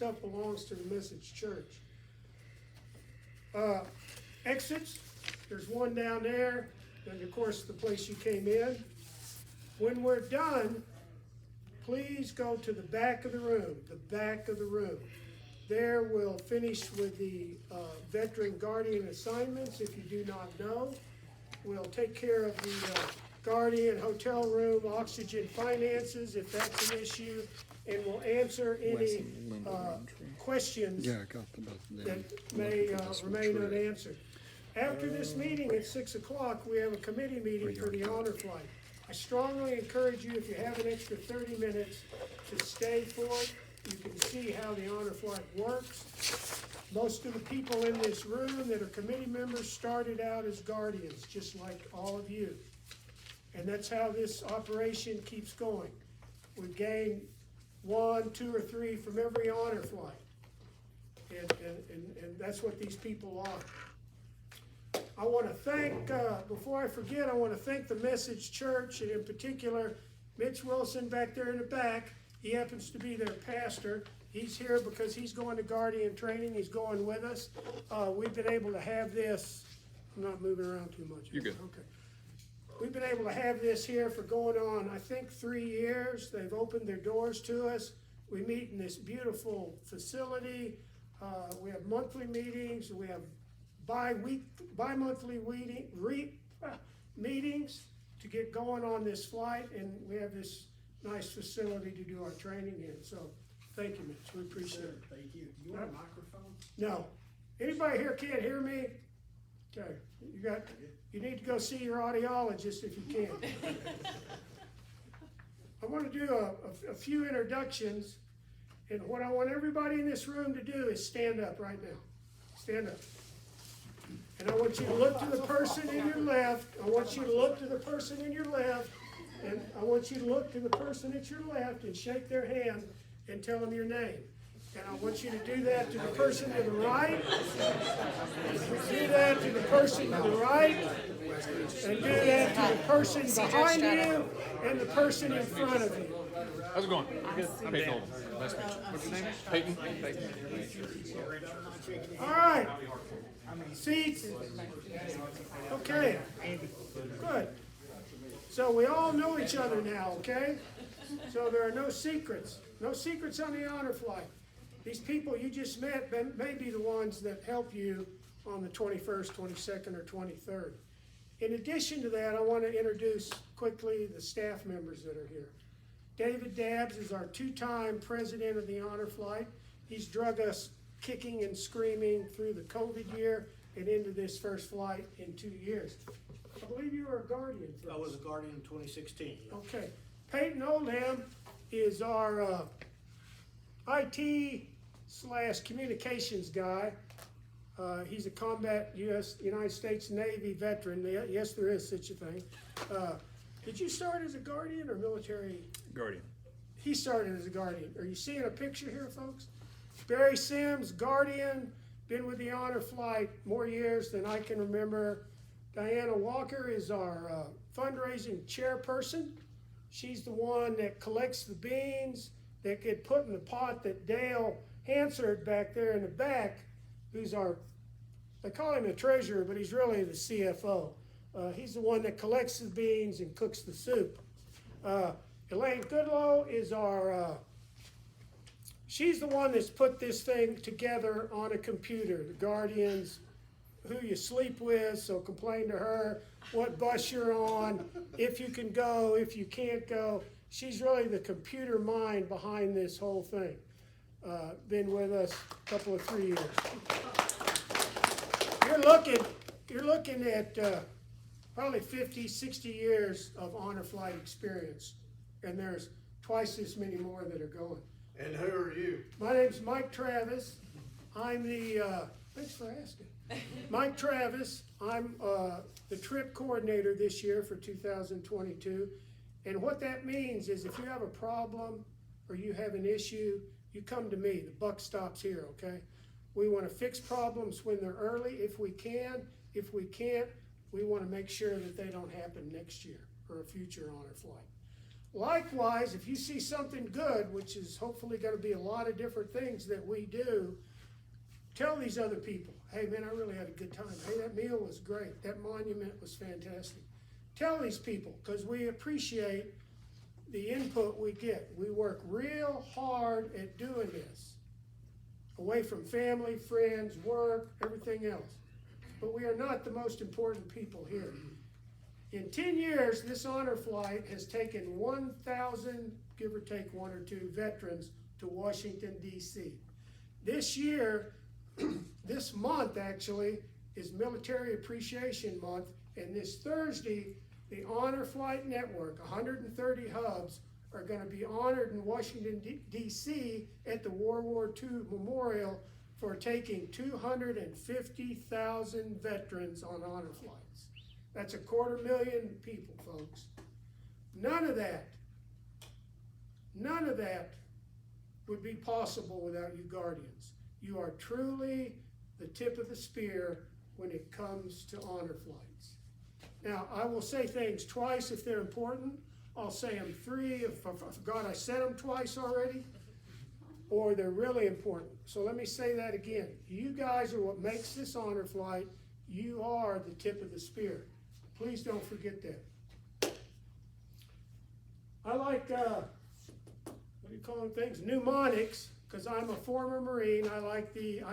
stuff belongs to the Message Church. Exits, there's one down there, and of course the place you came in. When we're done, please go to the back of the room, There we'll finish with the veteran guardian assignments, if you do not know. We'll take care of the guardian, hotel room, oxygen finances, if that's an issue, and we'll answer any questions that may remain unanswered. After this meeting at 6 o'clock, we have a committee meeting for the honor flight. I strongly encourage you, if you have an extra 30 minutes, to stay for it. You can see how the honor flight works. Most of the people in this room that are committee members started out as guardians, just like all of you. And that's how this operation keeps going. We gain 1, 2, or 3 from every honor flight. And that's what these people are. I want to thank, before I forget, I want to thank the Message Church, and in particular, Mitch Wilson back there in the back. He happens to be their pastor. He's here because he's going to guardian training. He's going with us. We've been able to have this. I'm not moving around too much. You're good. Okay. We've been able to have this here for going on, I think, 3 years. They've opened their doors to us. We meet in this beautiful facility. We have monthly meetings. We have bi-monthly meetings to get going on this flight, and we have this nice facility to do our training in. So thank you, Mitch. We appreciate it. Thank you. You want a microphone? No. Anybody here can't hear me? Okay. You need to go see your audiologist if you can. I want to do a few introductions, and what I want everybody in this room to do is stand up right now. Stand up. And I want you to look to the person in your left. I want you to look to the person in your left. And I want you to look to the person at your left and shake their hand and tell them your name. And I want you to do that to the person to the right. Do that to the person to the right. And do that to the person behind you and the person in front of you. How's it going? Good. I'm Peyton Olden. Nice to meet you. What's your name? Peyton. All right. Seats. Okay. Good. So we all know each other now, okay? So there are no secrets. No secrets on the honor flight. These people you just met may be the ones that help you on the 21st, 22nd, or 23rd. In addition to that, I want to introduce quickly the staff members that are here. David Dabbs is our 2-time president of the honor flight. He's drug us kicking and screaming through the COVID year and into this first flight in 2 years. I believe you were a guardian. I was a guardian in 2016. Yeah. Okay. Peyton Oldham is our IT/communications guy. He's a combat United States Navy veteran. Yes, there is such a thing. Did you start as a guardian or military? Guardian. He started as a guardian. Are you seeing a picture here, folks? Barry Sims, guardian, been with the honor flight more years than I can remember. Diana Walker is our fundraising chairperson. She's the one that collects the beans that get put in the pot that Dale Hansard back there in the back, who's they call him a treasurer, but he's really the CFO. He's the one that collects the beans and cooks the soup. Elaine Goodlow is she's the one that's put this thing together on a computer. The Guardians, who you sleep with, so complain to her, what bus you're on, if you can go, if you can't go. She's really the computer mind behind this whole thing. Been with us a couple of 3 years. You're looking at probably 50, 60 years of honor flight experience, and there's twice as many more that are going. And who are you? My name's Mike Travis. I'm the, thanks for asking. Mike Travis, I'm the trip coordinator this year for 2022. And what that means is if you have a problem or you have an issue, you come to me. The buck stops here, okay? We want to fix problems when they're early if we can. If we can't, we want to make sure that they don't happen next year or a future honor flight. Likewise, if you see something good, which is hopefully gonna be a lot of different things that we do, tell these other people, hey man, I really had a good time. Hey, that meal was great. That monument was fantastic. Tell these people, because we appreciate the input we get. We work real hard at doing this, away from family, friends, work, everything else. But we are not the most important people here. In 10 years, this honor flight has taken 1,000, give or take one or two, veterans to Washington, D.C. This year, this month actually, is Military Appreciation Month, and this Thursday, the Honor Flight Network, 130 hubs, are gonna be honored in Washington, D.C. at the World War II Memorial for taking 250,000 veterans on honor flights. That's 250,000 people, folks. None of that would be possible without you Guardians. You are truly the tip of the spear when it comes to honor flights. Now, I will say things twice if they're important. I'll say them three if I forgot I said them twice already, or they're really important. So let me say that again. You guys are what makes this honor flight. You are the tip of the spear. Please don't forget that. I like, what do you call them things? Mnemonics, because I'm a former Marine. I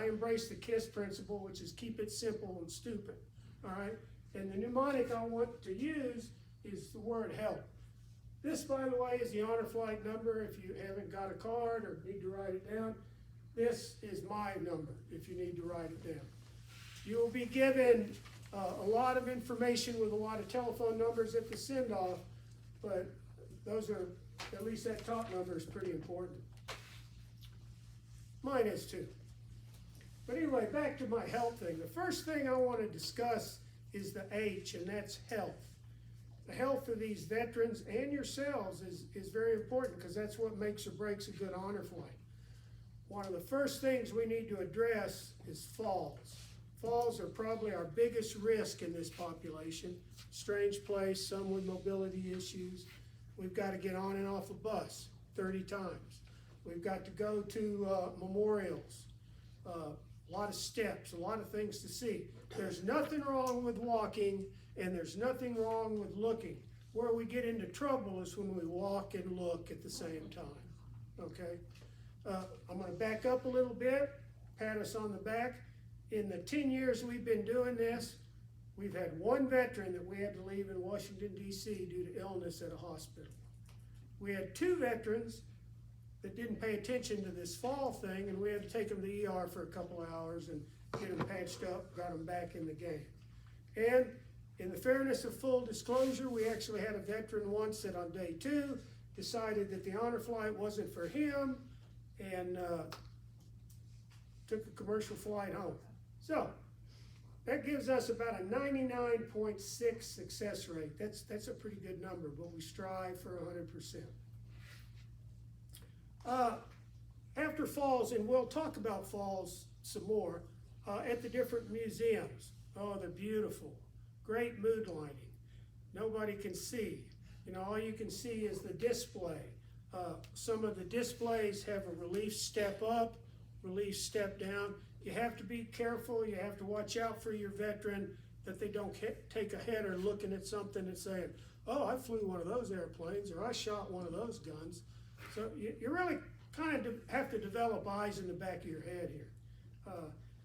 embrace the KISS principle, which is keep it simple and stupid, all right? And the mnemonic I want to use is the word help. This, by the way, is the honor flight number if you haven't got a card or need to write it down. This is my number if you need to write it down. You will be given a lot of information with a lot of telephone numbers at the send-off, but those are, at least that top number is pretty important. Mine is too. But anyway, back to my health thing. The first thing I want to discuss is the H, and that's health. The health of these veterans and yourselves is very important because that's what makes or breaks a good honor flight. One of the first things we need to address is falls. Falls are probably our biggest risk in this population. Strange place, some with mobility issues. We've got to get on and off a bus 30 times. We've got to go to memorials, a lot of steps, a lot of things to see. There's nothing wrong with walking, and there's nothing wrong with looking. Where we get into trouble is when we walk and look at the same time, okay? I'm gonna back up a little bit, pat us on the back. In the 10 years we've been doing this, we've had one veteran that we had to leave in Washington, D.C. due to illness at a hospital. We had two veterans that didn't pay attention to this fall thing, and we had to take them to the ER for a couple hours and get them patched up, got them back in the game. And in the fairness of full disclosure, we actually had a veteran once that on day 2 decided that the honor flight wasn't for him and took a commercial flight home. So that gives us about a 99.6 success rate. That's a pretty good number, but we strive for 100%. After falls, and we'll talk about falls some more, at the different museums. Oh, they're beautiful. Great mood lighting. Nobody can see. You know, all you can see is the display. Some of the displays have a relief step up, relief step down. You have to be careful. You have to watch out for your veteran that they don't take a header looking at something and saying, oh, I flew one of those airplanes, or I shot one of those guns. So you really kind of have to develop eyes in the back of your head here.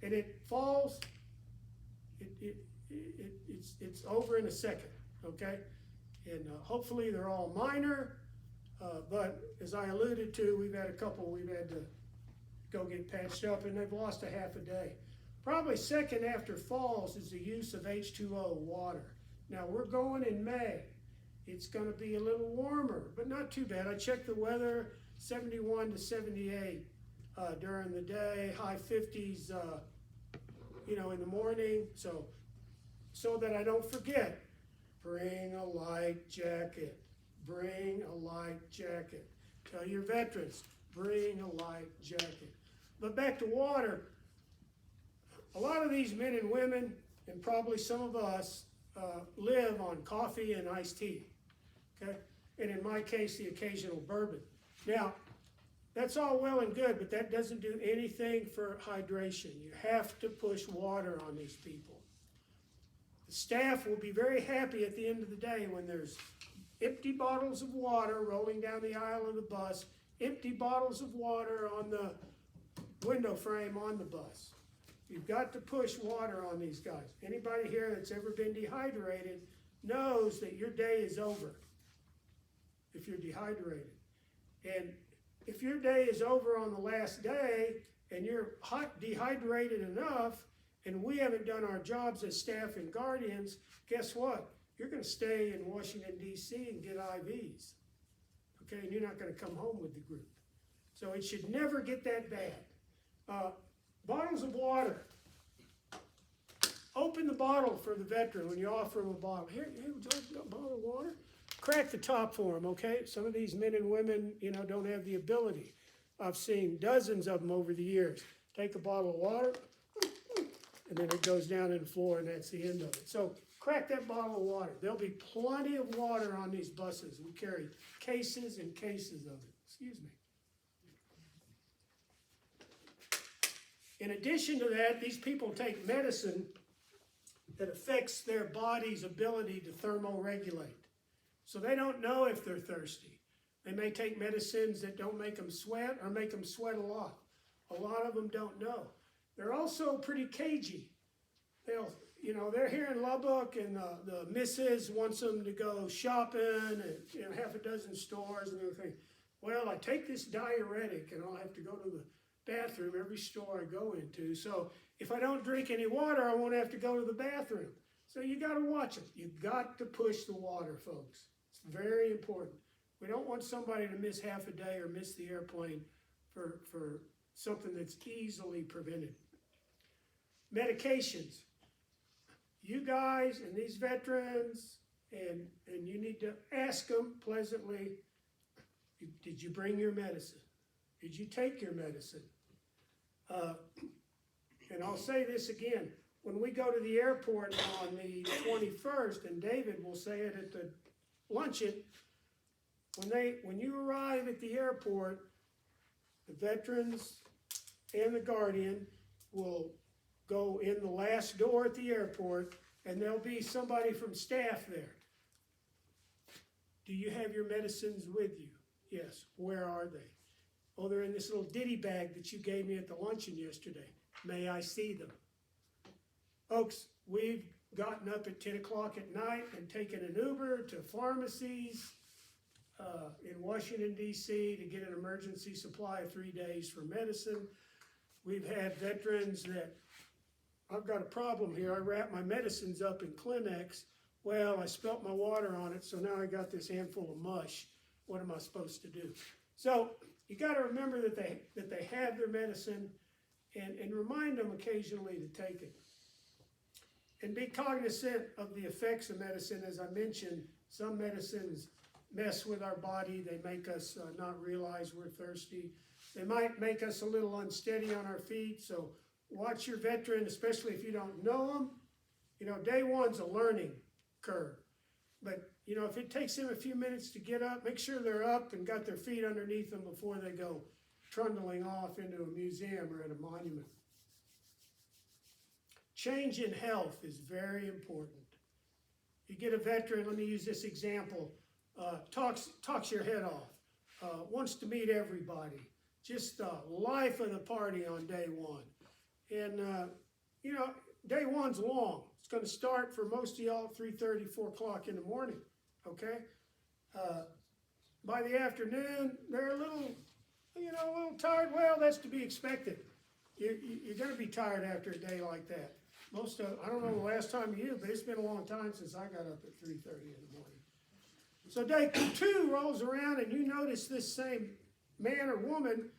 And it falls, it's over in a second, okay? And hopefully they're all minor, but as I alluded to, we've had a couple we've had to go get patched up, and they've lost a half a day. Probably second after falls is the use of H2O water. Now we're going in May. It's gonna be a little warmer, but not too bad. I checked the weather, 71 to 78 during the day, high 50s, you know, in the morning. So that I don't forget, bring a light jacket. Bring a light jacket. Tell your veterans, bring a light jacket. But back to water, a lot of these men and women, and probably some of us, live on coffee and iced tea, okay? and in my case, the occasional bourbon. Now, that's all well and good, but that doesn't do anything for hydration. You have to push water on these people. The staff will be very happy at the end of the day when there's empty bottles of water rolling down the aisle of the bus, empty bottles of water on the window frame on the bus. You've got to push water on these guys. Anybody here that's ever been dehydrated knows that your day is over if you're dehydrated. And if your day is over on the last day and you're dehydrated enough and we haven't done our jobs as staff and guardians, guess what? You're going to stay in Washington, D.C. and get IVs. Okay, and you're not going to come home with the group. So it should never get that bad. Bottles of water. Open the bottle for the veteran when you offer him a bottle. Here, would you like a bottle of water? Crack the top for him, okay? Some of these men and women, don't have the ability. I've seen dozens of them over the years. Take a bottle of water, and then it goes down in the floor, and that's the end of it. So crack that bottle of water. There'll be plenty of water on these buses. We carry cases and cases of it. Excuse me. In addition to that, these people take medicine that affects their body's ability to thermoregulate. So they don't know if they're thirsty. They may take medicines that don't make them sweat or make them sweat a lot. A lot of them don't know. They're also pretty cagey. They're here in Lubbock and the missus wants them to go shopping and half a dozen stores and everything. Well, I take this diuretic and I'll have to go to the bathroom every store I go into. So if I don't drink any water, I won't have to go to the bathroom. So you got to watch it. You got to push the water, folks. It's very important. We don't want somebody to miss half a day or miss the airplane for something that's easily prevented. Medications. You guys and these veterans, and you need to ask them pleasantly, did you bring your medicine? Did you take your medicine? And I'll say this again. When we go to the airport on the 21st, and David will say it at the luncheon, when you arrive at the airport, the veterans and the guardian will go in the last door at the airport, and there'll be somebody from staff there. Do you have your medicines with you? Yes. Where are they? Oh, they're in this little ditty bag that you gave me at the luncheon yesterday. May I see them? Folks, we've gotten up at 10 o'clock at night and taken an Uber to pharmacies in Washington, D.C. to get an emergency supply of 3 days for medicine. We've had veterans that, I've got a problem here. I wrap my medicines up in Kleenex. Well, I spilt my water on it, so now I got this handful of mush. What am I supposed to do? So you got to remember that they have their medicine and remind them occasionally to take it. And be cognizant of the effects of medicine. As I mentioned, some medicines mess with our body. They make us not realize we're thirsty. They might make us a little unsteady on our feet. So watch your veteran, especially if you don't know them. Day one's a learning curve. But, if it takes them a few minutes to get up, make sure they're up and got their feet underneath them before they go trundling off into a museum or at a monument. Change in health is very important. You get a veteran, let me use this example, talks your head off, wants to meet everybody, just the life of the party on day one. And, day one's long. It's going to start for most of y'all at 3:30, 4 o'clock in the morning, okay? By the afternoon, they're a little tired. Well, that's to be expected. You're going to be tired after a day like that. I don't know the last time you, but it's been a long time since I got up at 3:30 in the morning. So day 2 rolls around and you notice this same man or woman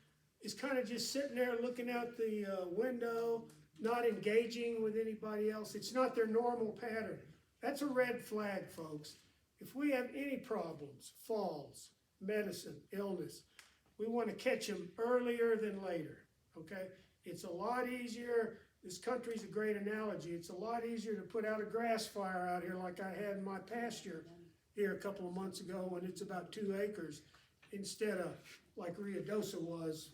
is kind of just sitting there looking out the window, not engaging with anybody else. It's not their normal pattern. That's a red flag, folks. If we have any problems, falls, medicine, illness, we want to catch them earlier than later, okay? It's a lot easier. This country's a great analogy. It's a lot easier to put out a grass fire out here like I had in my pasture here a couple of months ago when it's about 2 acres instead of like Rio Dosa was,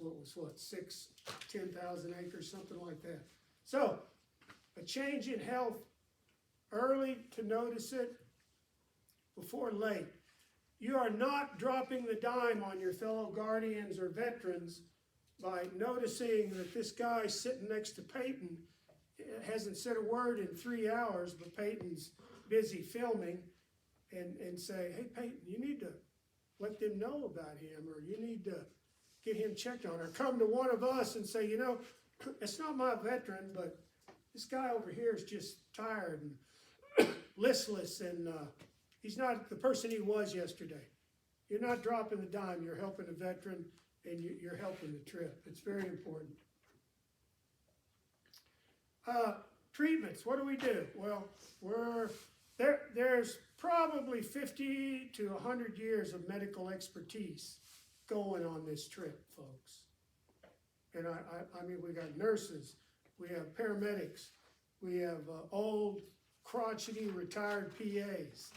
10,000 acres, something like that. So, a change in health, early to notice it, before late. You are not dropping the dime on your fellow guardians or veterans by noticing that this guy sitting next to Peyton hasn't said a word in 3 hours, but Peyton's busy filming, and say, hey Peyton, you need to let them know about him, or you need to get him checked on, or come to one of us and say, you know, it's not my veteran, but this guy over here is just tired and listless, and he's not the person he was yesterday. You're not dropping the dime, you're helping a veteran, and you're helping the trip. It's very important. Treatments, what do we do? Well, there's probably 50 to 100 years of medical expertise going on this trip, folks. And I mean, we got nurses, we have paramedics, we have old, crotchety, retired PAs.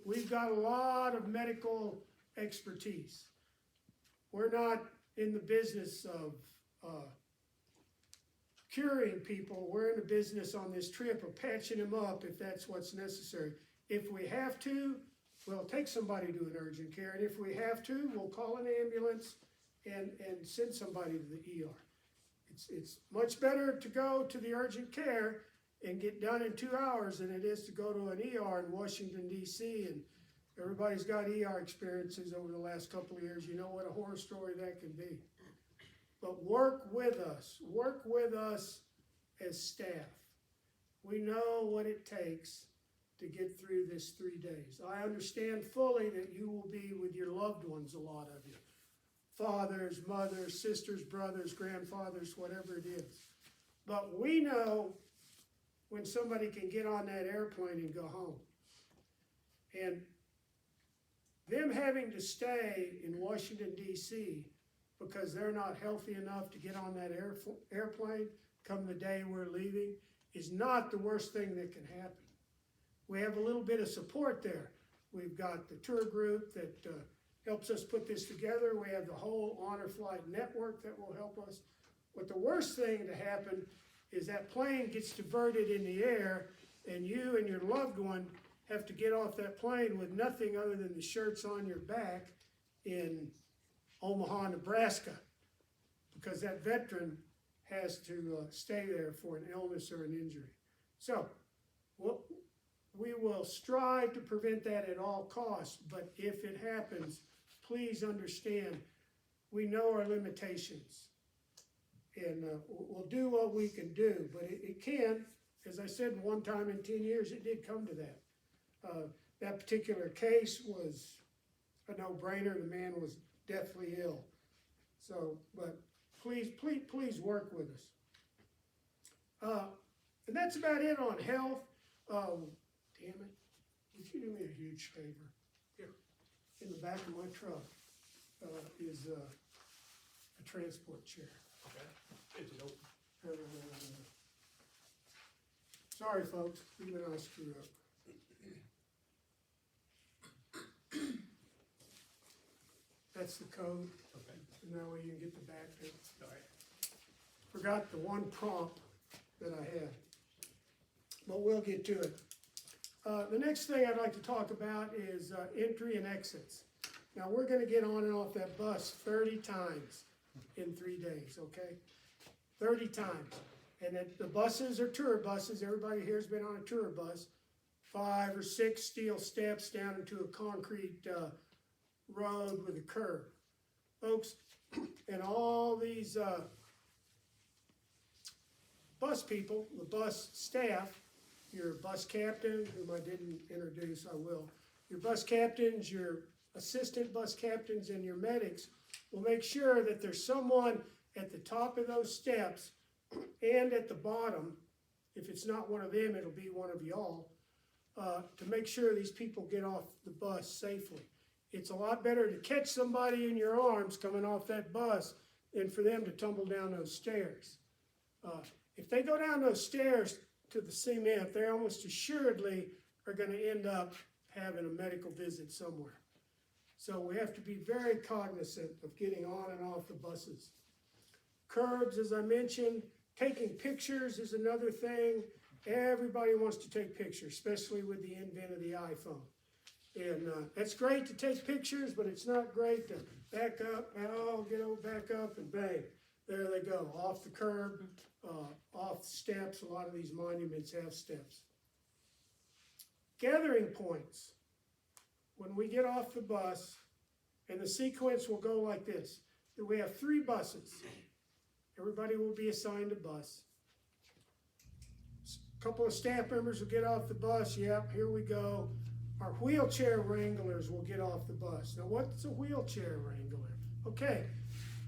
We've got a lot of medical expertise. We're not in the business of curing people. We're in the business on this trip of patching them up if that's what's necessary. If we have to, we'll take somebody to an urgent care, and if we have to, we'll call an ambulance and send somebody to the ER. It's much better to go to the urgent care and get done in 2 hours than it is to go to an ER in Washington, D.C., and everybody's got ER experiences over the last couple of years. You know what a horror story that can be. But work with us as staff. We know what it takes to get through this 3 days. I understand fully that you will be with your loved ones, a lot of you. Fathers, mothers, sisters, brothers, grandfathers, whatever it is. But we know when somebody can get on that airplane and go home. And them having to stay in Washington, D.C., because they're not healthy enough to get on that airplane come the day we're leaving, is not the worst thing that can happen. We have a little bit of support there. We've got the tour group that helps us put this together. We have the whole Honor Flight Network that will help us. But the worst thing to happen is that plane gets diverted in the air, and you and your loved one have to get off that plane with nothing other than the shirts on your back in Omaha, Nebraska, because that veteran has to stay there for an illness or an injury. So, we will strive to prevent that at all costs, but if it happens, please understand, we know our limitations, and we'll do what we can do, but it can, as I said, one time in 10 years, it did come to that. That particular case was a no-brainer. The man was deathly ill. So, but please work with us. And that's about it on health. Damn it, would you do me a huge favor? Here, in the back of my truck is a transport chair. Okay. It's open. Sorry, folks, even I screwed up. That's the code. Okay. And that way you can get the back there. All right. Forgot the one prompt that I had, but we'll get to it. The next thing I'd like to talk about is entry and exits. Now, we're going to get on and off that bus 30 times in 3 days, okay? 30 times. And the buses are tour buses. Everybody here has been on a tour bus. 5 or 6 steel steps down into a concrete road with a curb. Folks, and all these bus people, the bus staff, your bus captain, whom I didn't introduce, I will. Your bus captains, your assistant bus captains, and your medics will make sure that there's someone at the top of those steps and at the bottom. If it's not one of them, it'll be one of y'all, to make sure these people get off the bus safely. It's a lot better to catch somebody in your arms coming off that bus than for them to tumble down those stairs. If they go down those stairs to the cement, they almost assuredly are going to end up having a medical visit somewhere. So we have to be very cognizant of getting on and off the buses. Curbs, as I mentioned, taking pictures is another thing. Everybody wants to take pictures, especially with the advent of the iPhone. And it's great to take pictures, but it's not great to back up, back up, and bang, there they go, off the curb, off steps. A lot of these monuments have steps. Gathering points. When we get off the bus, and the sequence will go like this. We have 3 buses. Everybody will be assigned a bus. A couple of staff members will get off the bus. Yep, here we go. Our wheelchair wranglers will get off the bus. Now, what's a wheelchair wrangler? Okay,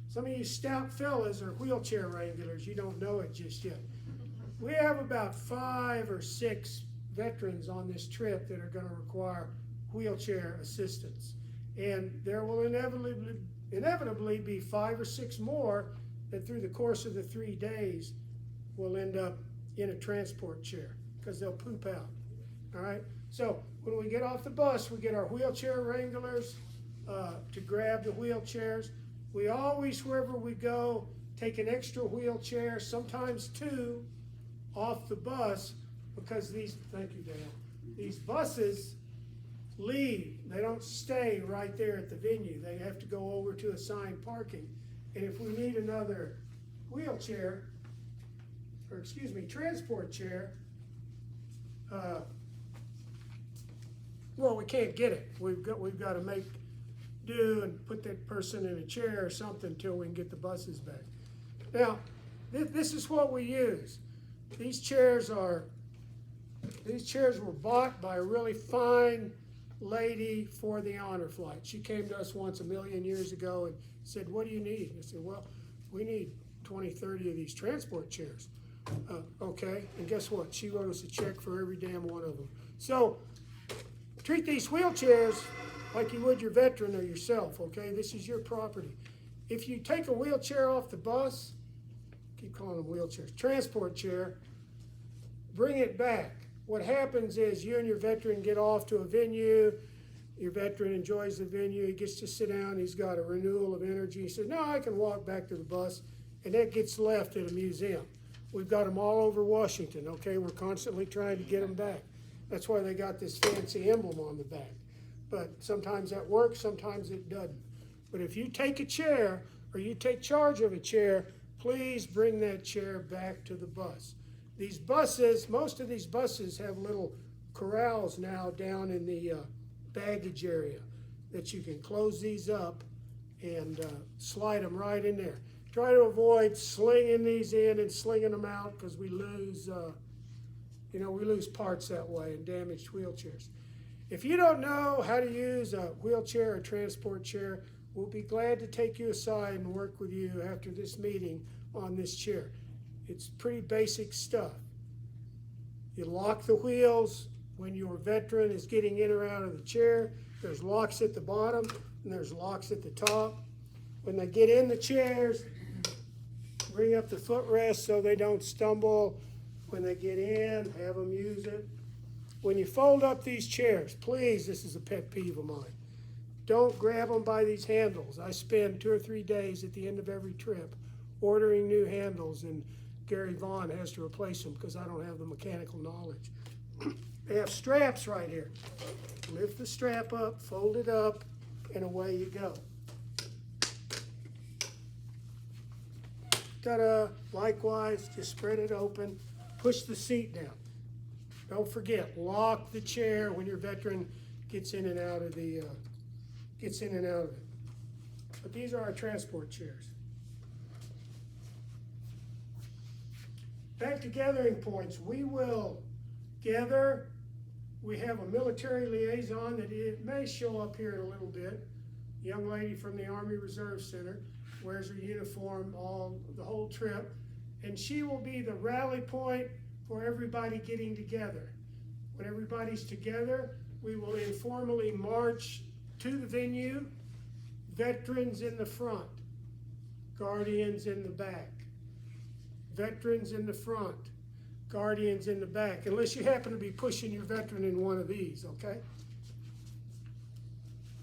some of you stout fellas are wheelchair wranglers. You don't know it just yet. We have about 5 or 6 veterans on this trip that are going to require wheelchair assistance. And there will inevitably be 5 or 6 more that through the course of the 3 days will end up in a transport chair because they'll poop out. All right? So when we get off the bus, we get our wheelchair wranglers to grab the wheelchairs. We always, wherever we go, take an extra wheelchair, sometimes 2, off the bus because these, thank you, Dale, these buses leave. They don't stay right there at the venue. They have to go over to assigned parking. And if we need another wheelchair, or excuse me, transport chair, well, we can't get it. We've got to make do and put that person in a chair or something till we can get the buses back. Now, this is what we use. These chairs were bought by a really fine lady for the honor flight. She came to us once a million years ago and said, "What do you need?" I said, "Well, we need 20, 30 of these transport chairs." Okay, and guess what? She wrote us a check for every damn one of them. So, treat these wheelchairs like you would your veteran or yourself, okay? This is your property. If you take a wheelchair off the bus, keep calling them wheelchairs, transport chair, bring it back. What happens is you and your veteran get off to a venue, your veteran enjoys the venue, he gets to sit down, he's got a renewal of energy. He says, "No, I can walk back to the bus," and that gets left at a museum. We've got them all over Washington, okay? We're constantly trying to get them back. That's why they got this fancy emblem on the back. But sometimes that works, sometimes it doesn't. But if you take a chair or you take charge of a chair, please bring that chair back to the bus. These buses, most of these buses have little corrals now down in the baggage area that you can close these up and slide them right in there. Try to avoid slinging these in and slinging them out because we lose parts that way and damaged wheelchairs. If you don't know how to use a wheelchair or transport chair, we'll be glad to take you aside and work with you after this meeting on this chair. It's pretty basic stuff. You lock the wheels when your veteran is getting in or out of the chair. There's locks at the bottom and there's locks at the top. When they get in the chairs, bring up the footrest so they don't stumble. When they get in, have them use it. When you fold up these chairs, please, this is a pet peeve of mine, don't grab them by these handles. I spend 2 or 3 days at the end of every trip ordering new handles, and Gary Vaughn has to replace them because I don't have the mechanical knowledge. They have straps right here. Lift the strap up, fold it up, and away you go. Ta-da! Likewise, just spread it open, push the seat down. Don't forget, lock the chair when your veteran gets in and out of it. But these are our transport chairs. Back to gathering points. We will gather. We have a military liaison that it may show up here in a little bit. A young lady from the Army Reserve Center, wears her uniform the whole trip, and she will be the rally point for everybody getting together. When everybody's together, we will informally march to the venue, veterans in the front, guardians in the back. Veterans in the front, guardians in the back, unless you happen to be pushing your veteran in one of these, okay?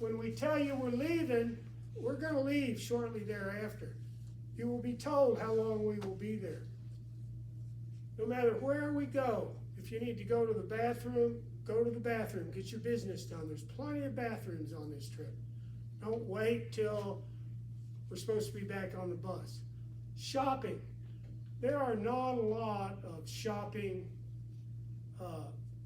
when we tell you we're leaving, we're gonna leave shortly thereafter. You will be told how long we will be there. No matter where we go, if you need to go to the bathroom, go to the bathroom, get your business done. There's plenty of bathrooms on this trip. Don't wait till we're supposed to be back on the bus. Shopping. There are not a lot of shopping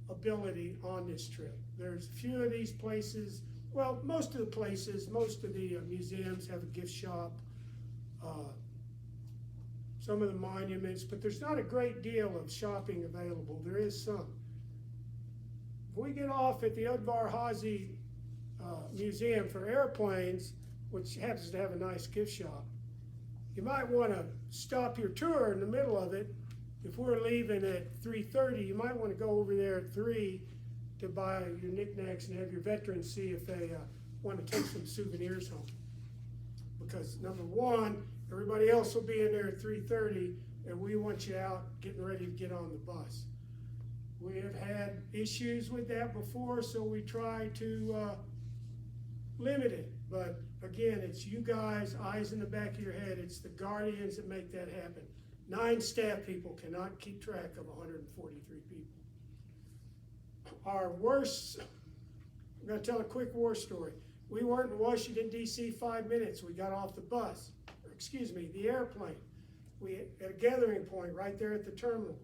ability on this trip. There's a few of these places, well, most of the places, most of the museums have a gift shop, some of the monuments, but there's not a great deal of shopping available. There is some. If we get off at the Udvar Hazy Museum for Airplanes, which happens to have a nice gift shop, you might want to stop your tour in the middle of it. If we're leaving at 3:30, you might want to go over there at 3 to buy your knickknacks and have your veterans see if they want to take some souvenirs home. Because number one, everybody else will be in there at 3:30, and we want you out getting ready to get on the bus. We have had issues with that before, so we try to limit it. But again, it's you guys, eyes in the back of your head. It's the guardians that make that happen. 9 staff people cannot keep track of 143 people. Our worst, I'm gonna tell a quick war story. We weren't in Washington, D.C. 5 minutes. We got off the bus, or excuse me, the airplane. We at a gathering point right there at the terminal.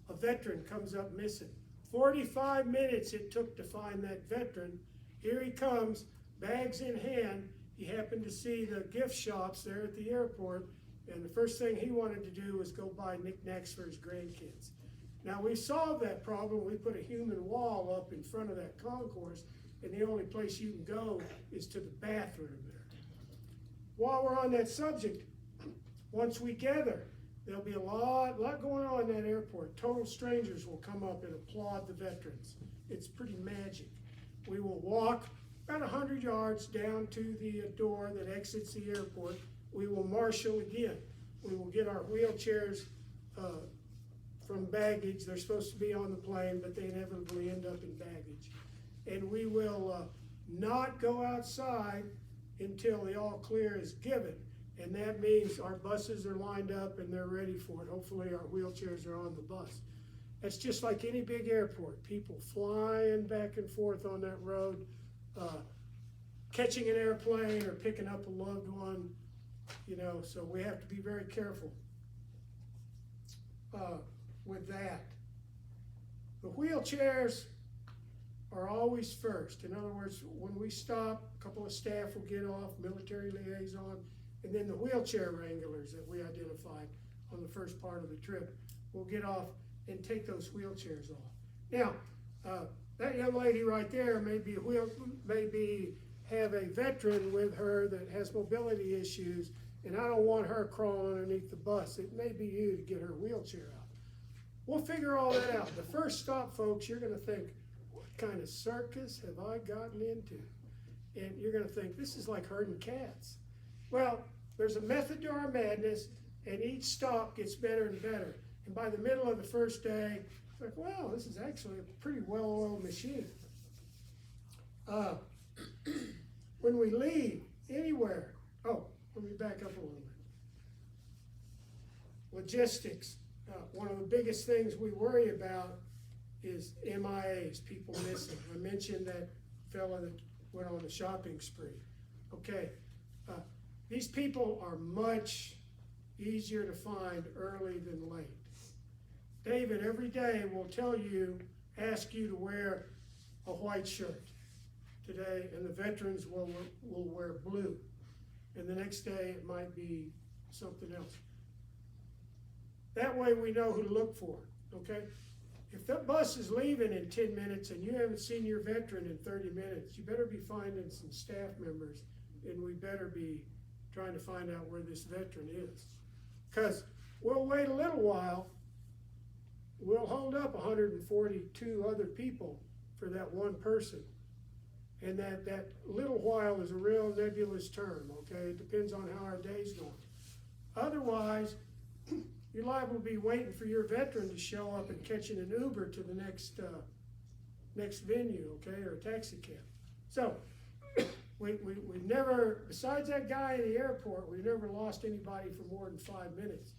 A veteran comes up missing. 45 minutes it took to find that veteran. Here he comes, bags in hand. He happened to see the gift shops there at the airport, and the first thing he wanted to do was go buy knickknacks for his grandkids. Now, we solved that problem. We put a human wall up in front of that concourse, and the only place you can go is to the bathroom there. While we're on that subject, once we gather, there'll be a lot going on in that airport. Total strangers will come up and applaud the veterans. It's pretty magic. We will walk about 100 yards down to the door that exits the airport. We will marshal again. We will get our wheelchairs from baggage. They're supposed to be on the plane, but they inevitably end up in baggage. And we will not go outside until the all clear is given. And that means our buses are lined up and they're ready for it. Hopefully our wheelchairs are on the bus. That's just like any big airport. People flying back and forth on that road, catching an airplane or picking up a loved one, you know, so we have to be very careful with that. The wheelchairs are always first. In other words, when we stop, a couple of staff will get off, military liaison, and then the wheelchair wranglers that we identified on the first part of the trip will get off and take those wheelchairs off. Now, that young lady right there may have a veteran with her that has mobility issues, and I don't want her crawling underneath the bus. It may be you to get her wheelchair out. We'll figure all that out. The first stop, folks, you're gonna think, what kind of circus have I gotten into? And you're gonna think, this is like herding cats. Well, there's a method to our madness, and each stop gets better and better. And by the middle of the first day, it's like, wow, this is actually a pretty well-oiled machine. When we leave anywhere, let me back up a little bit. Logistics. One of the biggest things we worry about is MIAs, people missing. I mentioned that fella that went on the shopping spree. Okay, these people are much easier to find early than late. David every day will ask you to wear a white shirt today, and the veterans will wear blue. And the next day it might be something else. That way we know who to look for, okay? If the bus is leaving in 10 minutes and you haven't seen your veteran in 30 minutes, you better be finding some staff members, and we better be trying to find out where this veteran is. Because we'll wait a little while, we'll hold up 142 other people for that one person. And that little while is a real nebulous term, okay? It depends on how our day's going. Otherwise, you're liable to be waiting for your veteran to show up and catching an Uber to the next venue, okay, or a taxi cab. So we've never, besides that guy in the airport, we've never lost anybody for more than 5 minutes.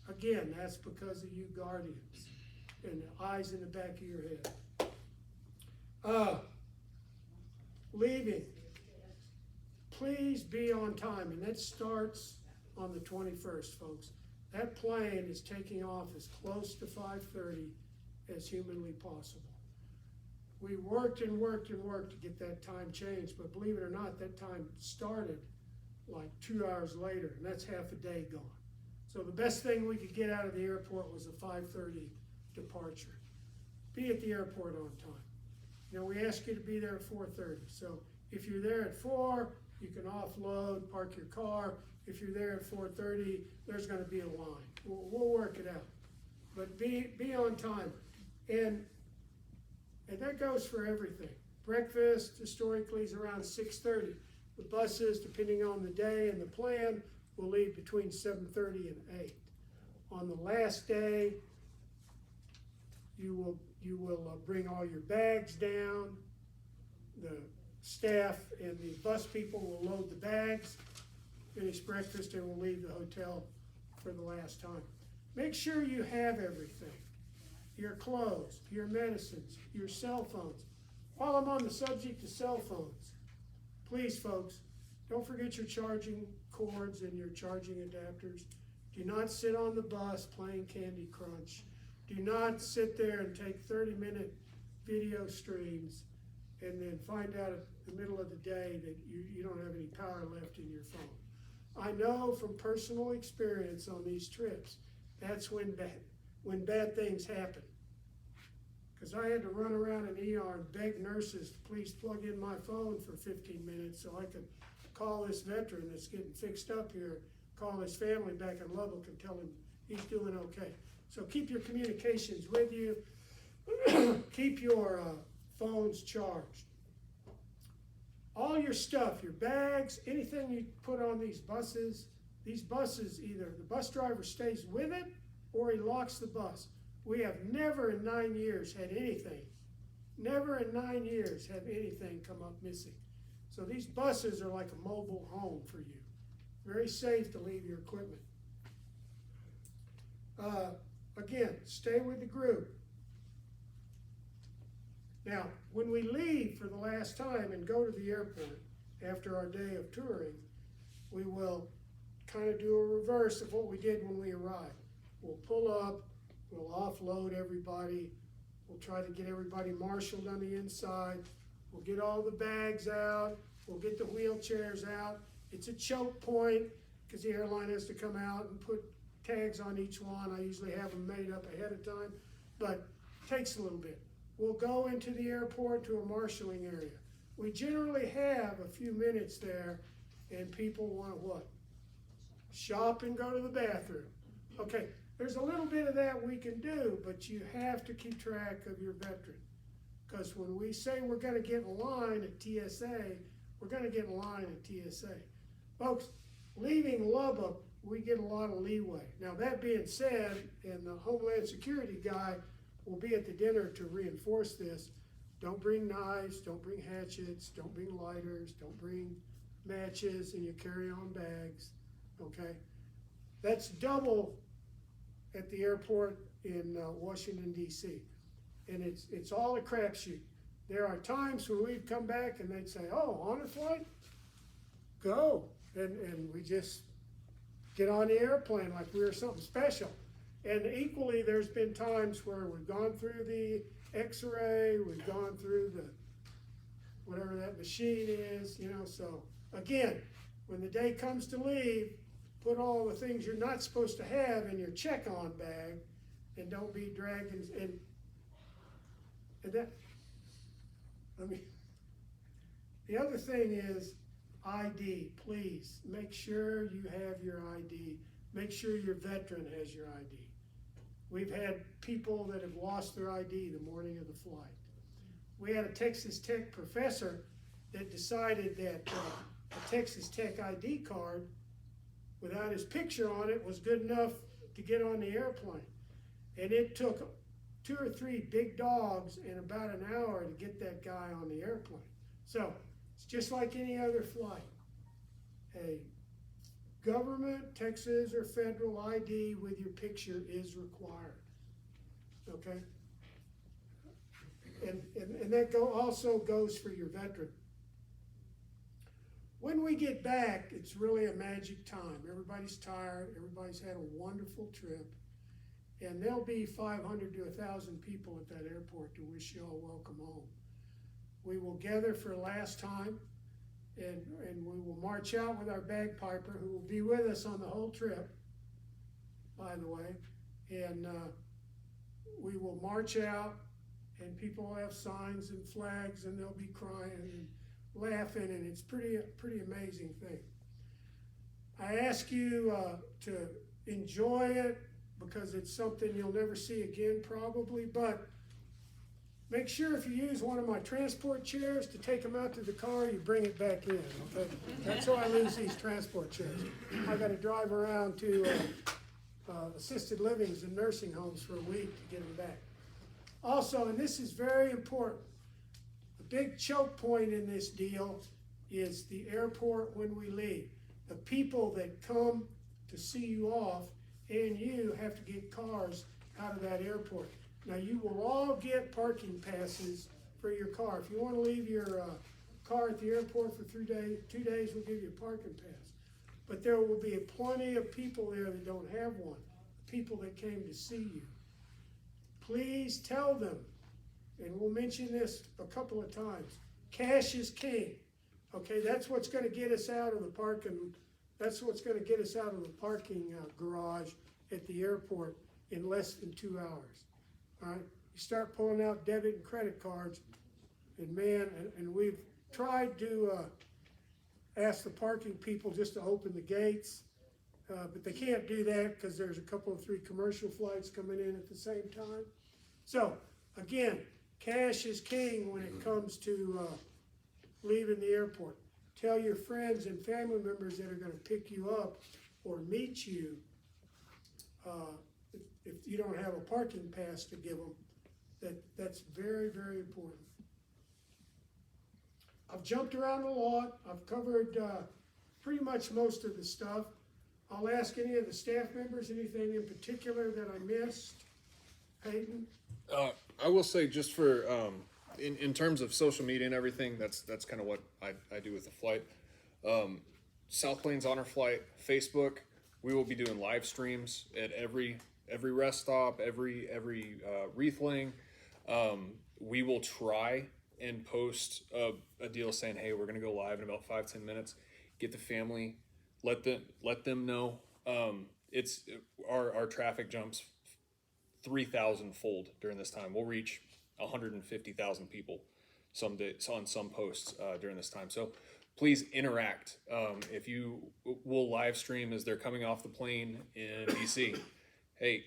Again, that's because of you guardians and the eyes in the back of your head. Leaving. Please be on time, and that starts on the 21st, folks. That plane is taking off as close to 5:30 as humanly possible. We worked and worked and worked to get that time changed, but believe it or not, that time started like 2 hours later, and that's half a day gone. So the best thing we could get out of the airport was a 5:30 departure. Be at the airport on time. You know, we ask you to be there at 4:30. So if you're there at 4, you can offload, park your car. If you're there at 4:30, there's gonna be a line. We'll work it out. But be on time. And that goes for everything. Breakfast historically is around 6:30. The buses, depending on the day and the plan, will leave between 7:30 and 8. On the last day, you will bring all your bags down. The staff and the bus people will load the bags, finish breakfast, and we'll leave the hotel for the last time. Make sure you have everything. Your clothes, your medicines, your cell phones. While I'm on the subject of cell phones, please folks, don't forget your charging cords and your charging adapters. Do not sit on the bus playing Candy Crunch. Do not sit there and take 30-minute video streams and then find out at the middle of the day that you don't have any power left in your phone. I know from personal experience on these trips, that's when bad things happen. Because I had to run around an ER and beg nurses to please plug in my phone for 15 minutes so I could call this veteran that's getting fixed up here, call his family back in Lubbock and tell him he's doing okay. So keep your communications with you. Keep your phones charged. All your stuff, your bags, anything you put on these buses, either the bus driver stays with it or he locks the bus. We have never in 9 years had anything come up missing. So these buses are like a mobile home for you. Very safe to leave your equipment. Again, stay with the group. Now, when we leave for the last time and go to the airport after our day of touring, we will kind of do a reverse of what we did when we arrived. We'll pull up, we'll offload everybody, we'll try to get everybody marshaled on the inside, we'll get all the bags out, we'll get the wheelchairs out. It's a choke point because the airline has to come out and put tags on each one. I usually have them made up ahead of time, but it takes a little bit. We'll go into the airport to a marshaling area. We generally have a few minutes there and people want to what? Shop and go to the bathroom. Okay, there's a little bit of that we can do, but you have to keep track of your veteran. Because when we say we're going to get in line at TSA, we're going to get in line at TSA. Folks, leaving Lubbock, we get a lot of leeway. Now that being said, and the Homeland Security guy will be at the dinner to reinforce this, don't bring knives, don't bring hatchets, don't bring lighters, don't bring matches in your carry-on bags, okay? That's double at the airport in Washington, D.C. And it's all a crapshoot. There are times when we'd come back and they'd say, oh, honor flight? Go. And we just get on the airplane like we were something special. And equally, there's been times where we've gone through the X-ray, we've gone through the, whatever that machine is, you know, so again, when the day comes to leave, put all the things you're not supposed to have in your check-on bag and don't be dragging, and that, I mean, the other thing is ID, please. Make sure you have your ID. Make sure your veteran has your ID. We've had people that have lost their ID the morning of the flight. We had a Texas Tech professor that decided that a Texas Tech ID card without his picture on it was good enough to get on the airplane. And it took 2 or 3 big dogs in about an hour to get that guy on the airplane. So It's just like any other flight. A government, Texas or federal ID with your picture is required, okay? And that also goes for your veteran. When we get back, it's really a magic time. Everybody's tired, everybody's had a wonderful trip, and there'll be 500 to 1,000 people at that airport to wish you all welcome home. We will gather for the last time, and we will march out with our bagpiper, who will be with us on the whole trip, by the way, and we will march out, and people will have signs and flags, and they'll be crying and laughing, and it's pretty amazing thing. I ask you to enjoy it, because it's something you'll never see again probably, but make sure if you use one of my transport chairs to take them out to the car, you bring it back in, okay? That's how I lose these transport chairs. I gotta drive around to assisted livings and nursing homes for a week to get them back. Also, and this is very important, the big choke point in this deal is the airport when we leave. The people that come to see you off and you have to get cars out of that airport. Now, you will all get parking passes for your car. If you want to leave your car at the airport for 2 days, we'll give you a parking pass. But there will be plenty of people there that don't have one, people that came to see you. Please tell them, and we'll mention this a couple of times, cash is king. Okay, that's what's going to get us out of the parking. That's what's going to get us out of the parking garage at the airport in less than 2 hours. All right, you start pulling out debit and credit cards, and man, and we've tried to ask the parking people just to open the gates, but they can't do that because there's a couple of 3 commercial flights coming in at the same time. So again, cash is king when it comes to leaving the airport. Tell your friends and family members that are going to pick you up or meet you, if you don't have a parking pass to give them, that's very, very important. I've jumped around a lot. I've covered pretty much most of the stuff. I'll ask any of the staff members anything in particular that I missed. Peyton? I will say, just for in terms of social media and everything, that's kind of what I do with the flight. South Plains Honor Flight Facebook. We will be doing live streams at every rest stop, every reefling. We will try and post a deal saying, hey, we're gonna go live in about 5-10 minutes. Get the family, let them know. It's our traffic jumps 3,000 fold during this time. We'll reach 150,000 people some days on some posts during this time. So please interact. If you will live stream as they're coming off the plane in DC. Hey,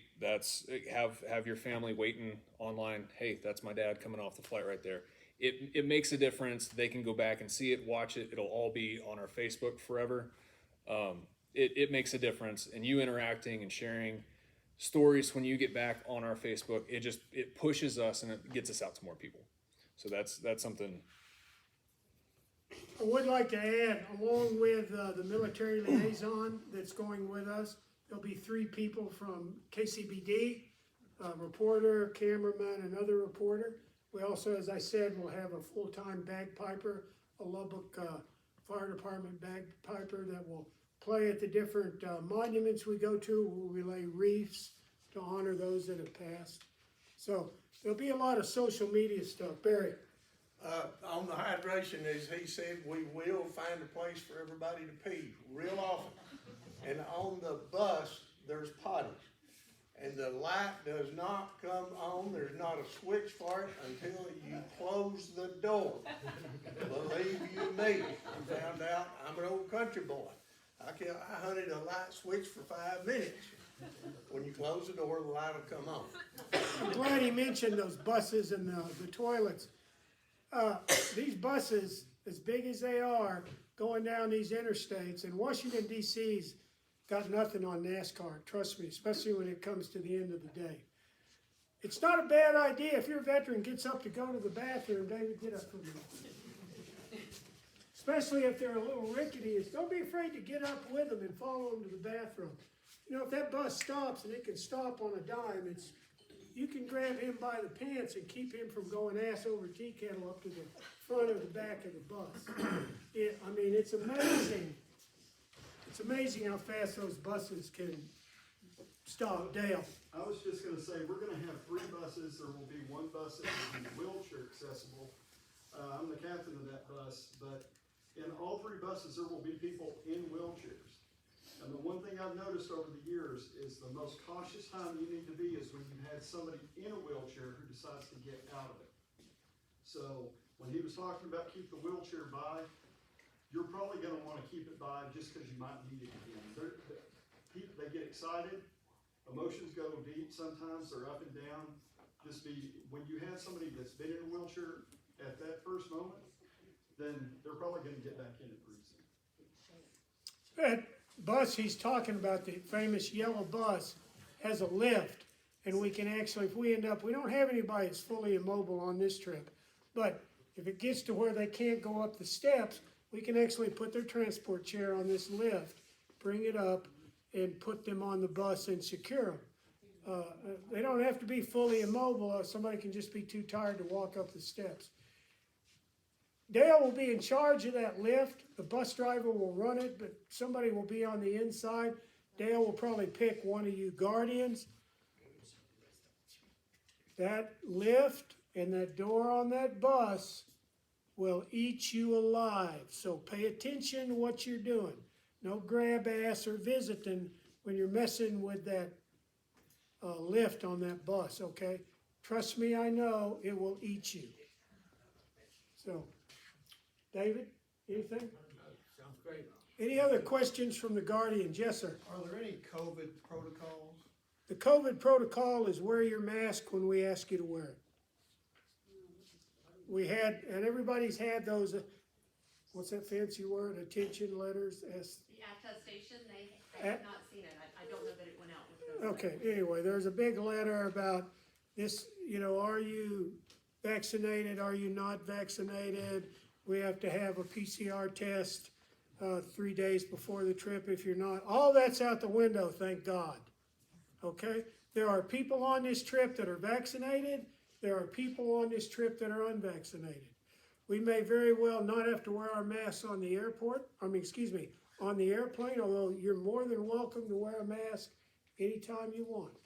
have your family waiting online. Hey, that's my dad coming off the flight right there. It makes a difference. They can go back and see it, watch it. It'll all be on our Facebook forever. It makes a difference. And you interacting and sharing stories when you get back on our Facebook, it pushes us and it gets us out to more people. So that's something. I would like to add, along with the military liaison that's going with us, there'll be 3 people from KCBD, reporter, cameraman, another reporter. We also, as I said, will have a full-time bagpiper, a Lubbock Fire Department bagpiper that will play at the different monuments we go to. We'll relay reefs to honor those that have passed. So there'll be a lot of social media stuff. Barry? On the hydration, as he said, we will find a place for everybody to pee real often. And on the bus, there's potties. And the light does not come on, there's not a switch for it until you close the door. Believe you me, I found out I'm an old country boy. I hunted a light switch for 5 minutes. When you close the door, the light will come on. I'm glad he mentioned those buses and the toilets. These buses, as big as they are, going down these interstates, and Washington, D.C.'s got nothing on NASCAR, trust me, especially when it comes to the end of the day. It's not a bad idea if your veteran gets up to go to the bathroom. David, get up for a minute. especially if they're a little rickety, is don't be afraid to get up with them and follow them to the bathroom. You know, if that bus stops, and it can stop on a dime, you can grab him by the pants and keep him from going ass over tea kettle up to the front or the back of the bus. I mean, it's amazing. It's amazing how fast those buses can stop. Dale? I was just gonna say, we're gonna have 3 buses. There will be 1 bus that will be wheelchair accessible. I'm the captain of that bus, but in all 3 buses, there will be people in wheelchairs. And the one thing I've noticed over the years is the most cautious time you need to be is when you had somebody in a wheelchair who decides to get out of it. So when he was talking about keep the wheelchair by, you're probably gonna wanna keep it by just because you might need it again. They get excited, emotions go deep sometimes, they're up and down. When you have somebody that's been in a wheelchair at that first moment, then they're probably gonna get back in it pretty soon. That bus he's talking about, the famous yellow bus, has a lift. And we can actually, if we don't have anybody that's fully immobile on this trip. But if it gets to where they can't go up the steps, we can actually put their transport chair on this lift, bring it up, and put them on the bus and secure them. They don't have to be fully immobile. Somebody can just be too tired to walk up the steps. Dale will be in charge of that lift. The bus driver will run it, but somebody will be on the inside. Dale will probably pick one of you guardians. That lift and that door on that bus will eat you alive. So pay attention to what you're doing. No grab ass or visiting when you're messing with that lift on that bus, okay? Trust me, I know it will eat you. So, David, anything? Sounds great. Any other questions from the guardians? Yes, sir. Are there any COVID protocols? The COVID protocol is wear your mask when we ask you to wear it. We had, and everybody's had those, what's that fancy word, attention letters? The attestation, they have not seen it. I don't know that it went out with those. Okay, anyway, there's a big letter about this, you know, are you vaccinated, are you not vaccinated? We have to have a PCR test 3 days before the trip if you're not. All that's out the window, thank God. Okay? There are people on this trip that are vaccinated. There are people on this trip that are unvaccinated. We may very well not have to wear our masks on the on the airplane, although you're more than welcome to wear a mask anytime you want.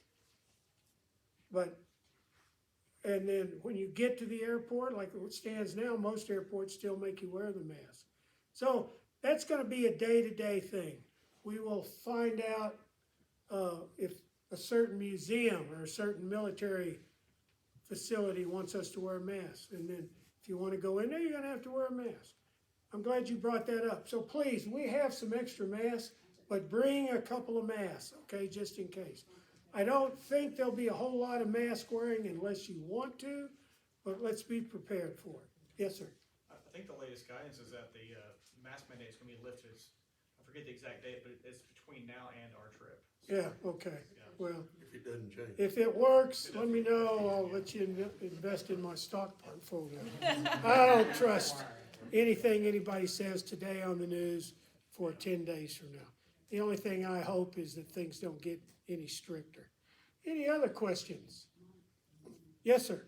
And then when you get to the airport, like it stands now, most airports still make you wear the mask. So that's gonna be a day-to-day thing. We will find out if a certain museum or a certain military facility wants us to wear masks. And then if you wanna go in there, you're gonna have to wear a mask. I'm glad you brought that up. So please, we have some extra masks, but bring a couple of masks, okay, just in case. I don't think there'll be a whole lot of mask wearing unless you want to, but let's be prepared for it. Yes, sir. I think the latest guidance is that the mask mandate is going to be lifted. I forget the exact date, but it's between now and our trip. Yeah, okay. Well, If it doesn't change. if it works, let me know. I'll let you invest in my stock portfolio. I don't trust anything anybody says today on the news for 10 days from now. The only thing I hope is that things don't get any stricter. Any other questions? Yes, sir.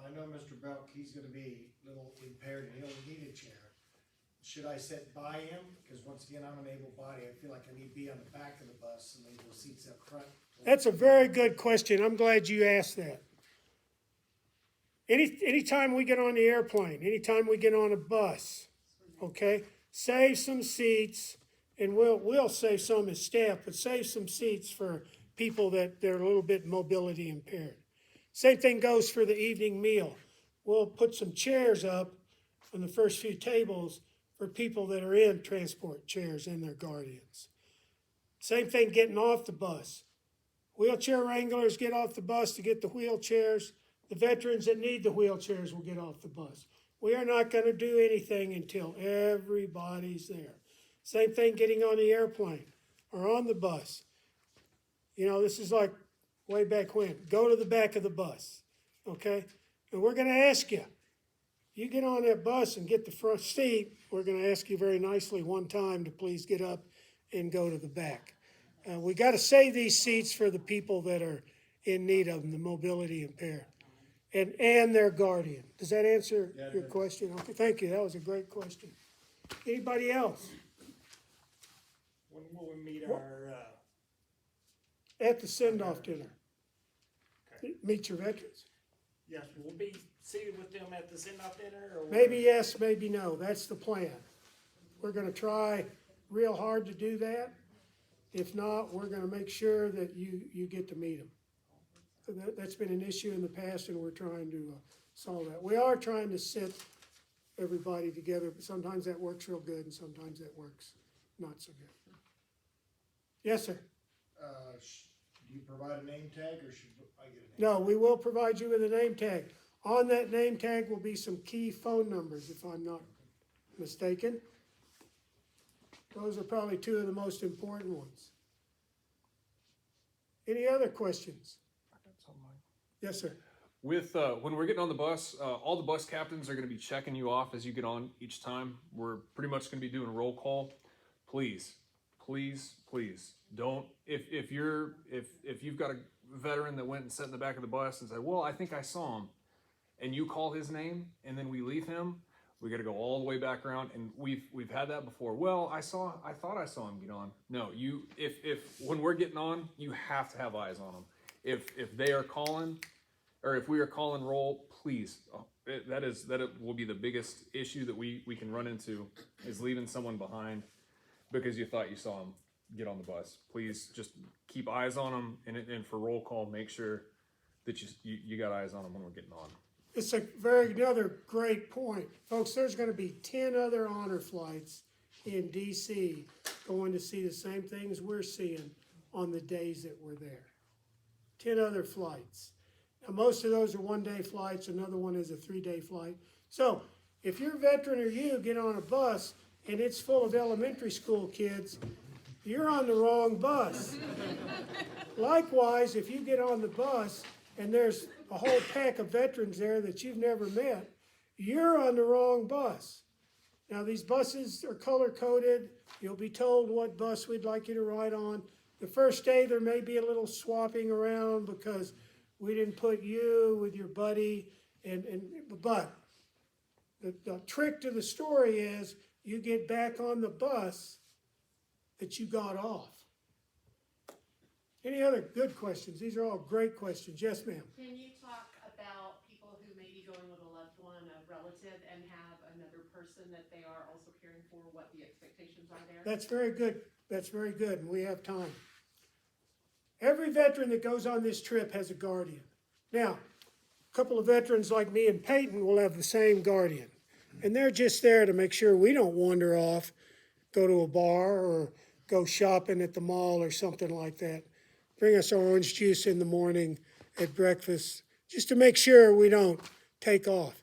I know Mr. Belk, he's gonna be a little impaired and he'll need a chair. Should I sit by him? Because once again, I'm an able body. I feel like I need to be on the back of the bus and leave those seats up front. That's a very good question. I'm glad you asked that. Anytime we get on the airplane, anytime we get on a bus, okay, save some seats, and we'll save some as staff, but save some seats for people that they're a little bit mobility impaired. Same thing goes for the evening meal. We'll put some chairs up on the first few tables for people that are in transport chairs and their guardians. Same thing getting off the bus. Wheelchair wranglers get off the bus to get the wheelchairs. The veterans that need the wheelchairs will get off the bus. We are not going to do anything until everybody's there. Same thing getting on the airplane or on the bus. You know, this is like way back when. Go to the back of the bus, okay? And we're going to ask you, You get on that bus and get the front seat, we're gonna ask you very nicely one time to please get up and go to the back. We gotta save these seats for the people that are in need of them, the mobility impaired, and their guardian. Does that answer your question? Okay, thank you, that was a great question. Anybody else? When will we meet our, At the send-off dinner. Meet your veterans. yes, we'll be seated with them at the send-off dinner, or? Maybe yes, maybe no, that's the plan. We're gonna try real hard to do that. If not, we're gonna make sure that you get to meet them. That's been an issue in the past, and we're trying to solve that. We are trying to sit everybody together, but sometimes that works real good, and sometimes that works not so good. Yes, sir. Do you provide a name tag, or should I get a name? No, we will provide you with a name tag. On that name tag will be some key phone numbers, if I'm not mistaken. Those are probably two of the most important ones. Any other questions? Yes, sir. With when we're getting on the bus, all the bus captains are going to be checking you off as you get on each time. We're pretty much going to be doing a roll call. Please, please, please don't. If you've got a veteran that went and sat in the back of the bus and said, "Well, I think I saw him," and you call his name and then we leave him, we got to go all the way back around. And we've had that before. Well, I thought I saw him get on. No, if when we're getting on, you have to have eyes on them. If they are calling, or if we are calling roll, please, that will be the biggest issue that we can run into, is leaving someone behind because you thought you saw them get on the bus. Please just keep eyes on them, and for roll call, make sure that you got eyes on them when we're getting on. It's another great point. Folks, there's gonna be 10 other honor flights in DC going to see the same things we're seeing on the days that we're there. 10 other flights. Now, most of those are one-day flights, another one is a 3-day flight. So, if you're a veteran or you get on a bus and it's full of elementary school kids, you're on the wrong bus. Likewise, if you get on the bus and there's a whole pack of veterans there that you've never met, you're on the wrong bus. Now, these buses are color-coded. You'll be told what bus we'd like you to ride on. The first day, there may be a little swapping around because we didn't put you with your buddy, but the trick to the story is you get back on the bus that you got off. Any other good questions? These are all great questions. Yes, ma'am. Can you talk about people who may be going with a loved one, a relative, and have another person that they are also caring for, what the expectations are there? That's very good. That's very good, and we have time. Every veteran that goes on this trip has a guardian. Now, a couple of veterans like me and Peyton will have the same guardian. And they're just there to make sure we don't wander off, go to a bar or go shopping at the mall or something like that. Bring us our orange juice in the morning at breakfast, just to make sure we don't take off.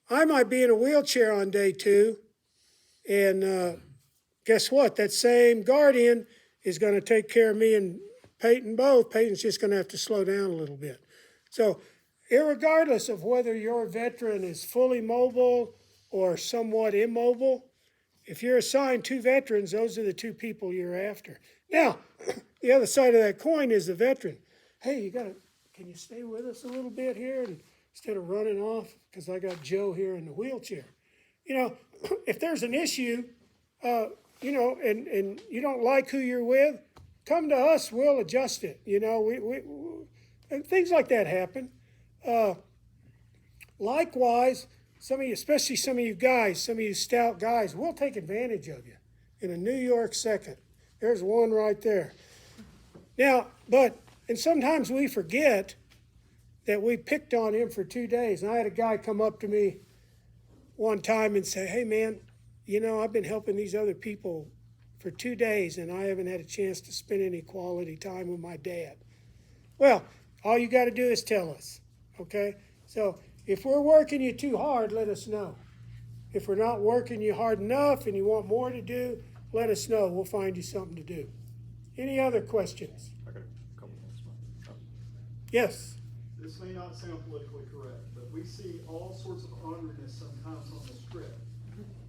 I might be in a wheelchair on day 2, and guess what? That same guardian is going to take care of me and Peyton both. Peyton's just going to have to slow down a little bit. So, irregardless of whether your veteran is fully mobile or somewhat immobile, if you're assigned 2 veterans, those are the 2 people you're after. Now, the other side of that coin is the veteran. Hey, can you stay with us a little bit here? And instead of running off, because I got Joe here in the wheelchair. You know, if there's an issue, and you don't like who you're with, come to us, we'll adjust it. You know, and things like that happen. Likewise, some of you, especially some of you guys, some of you stout guys, we'll take advantage of you in a New York second. There's one right there. Now, and sometimes we forget that we picked on him for 2 days. And I had a guy come up to me one time and say, "Hey man, you know, I've been helping these other people for 2 days and I haven't had a chance to spend any quality time with my dad." Well, all you got to do is tell us, okay? So if we're working you too hard, let us know. If we're not working you hard enough and you want more to do, let us know. We'll find you something to do. Any other questions? I got a couple minutes. Yes. this may not sound politically correct, but we see all sorts of honoriness sometimes on the strip.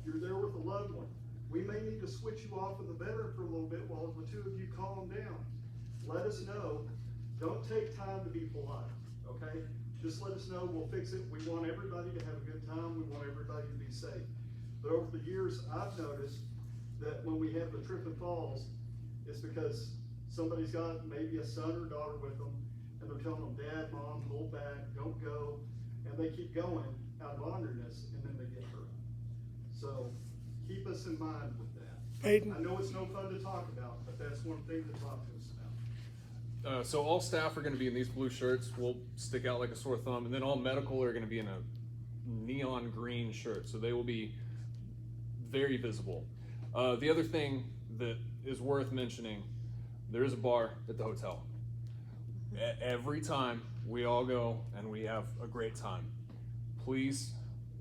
You're there with a loved one. We may need to switch you off with a veteran for a little bit while the two of you calm down. Let us know. Don't take time to be polite, okay? Just let us know, we'll fix it. We want everybody to have a good time. We want everybody to be safe. But over the years, I've noticed that when we have the trip and falls, it's because somebody's got maybe a son or daughter with them, and they're telling them, Dad, Mom, hold back, don't go. And they keep going out of honoriness, and then they get hurt. So keep us in mind with that. Peyton? I know it's no fun to talk about, but that's one thing to talk to us about. So all staff are going to be in these blue shirts. We'll stick out like a sore thumb, and then all medical are going to be in a neon green shirt, so they will be very visible. The other thing that is worth mentioning, there is a bar at the hotel. Every time we all go and we have a great time, please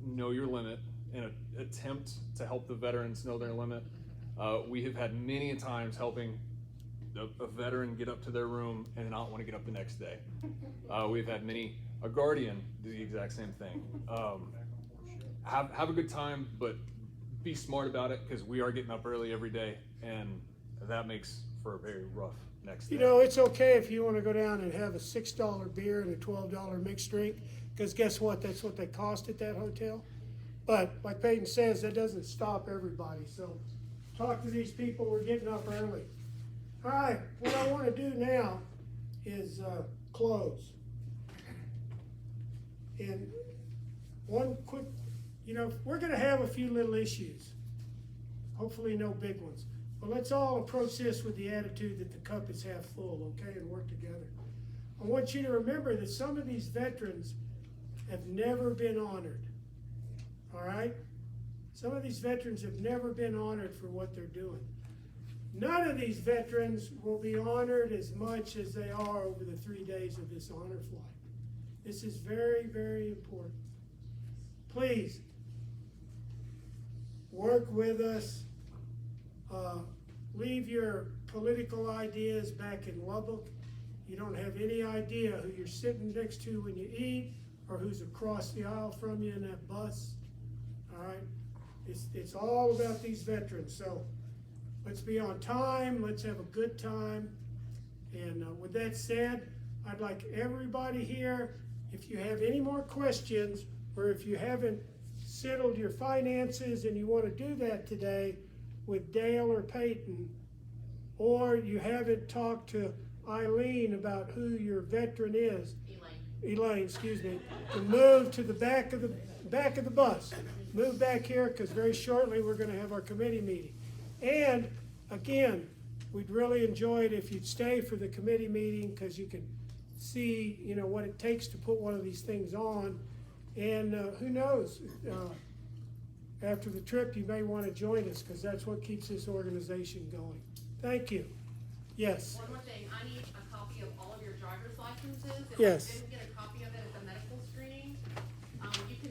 know your limit and attempt to help the veterans know their limit. We have had many times helping a veteran get up to their room and not want to get up the next day. We've had a guardian do the exact same thing. Have a good time, but be smart about it, because we are getting up early every day, and that makes for a very rough next day. You know, it's okay if you wanna go down and have a $6 beer and a $12 mixed drink, because guess what? That's what they cost at that hotel. But like Peyton says, that doesn't stop everybody, so talk to these people, we're getting up early. All right, what I wanna do now is close. And one quick, you know, we're gonna have a few little issues, hopefully no big ones. But let's all approach this with the attitude that the cup is half full, okay, and work together. I want you to remember that some of these veterans have never been honored, all right? Some of these veterans have never been honored for what they're doing. None of these veterans will be honored as much as they are over the 3 days of this honor flight. This is very, very important. Please, work with us. Leave your political ideas back in Lubbock. You don't have any idea who you're sitting next to when you eat, or who's across the aisle from you in that bus. All right? It's all about these veterans. So let's be on time. Let's have a good time. And with that said, I'd like everybody here, if you have any more questions, or if you haven't settled your finances and you want to do that today with Dale or Peyton, or you haven't talked to Eileen about who your veteran is, Elaine, excuse me, to move to the back of the bus. Move back here, because very shortly we're going to have our committee meeting. And again, we'd really enjoy it if you'd stay for the committee meeting, because you can see, you know, what it takes to put one of these things on. And who knows, after the trip, you may want to join us, because that's what keeps this organization going. Thank you. Yes. One more thing, I need a copy of all of your driver's licenses. Yes. If you didn't get a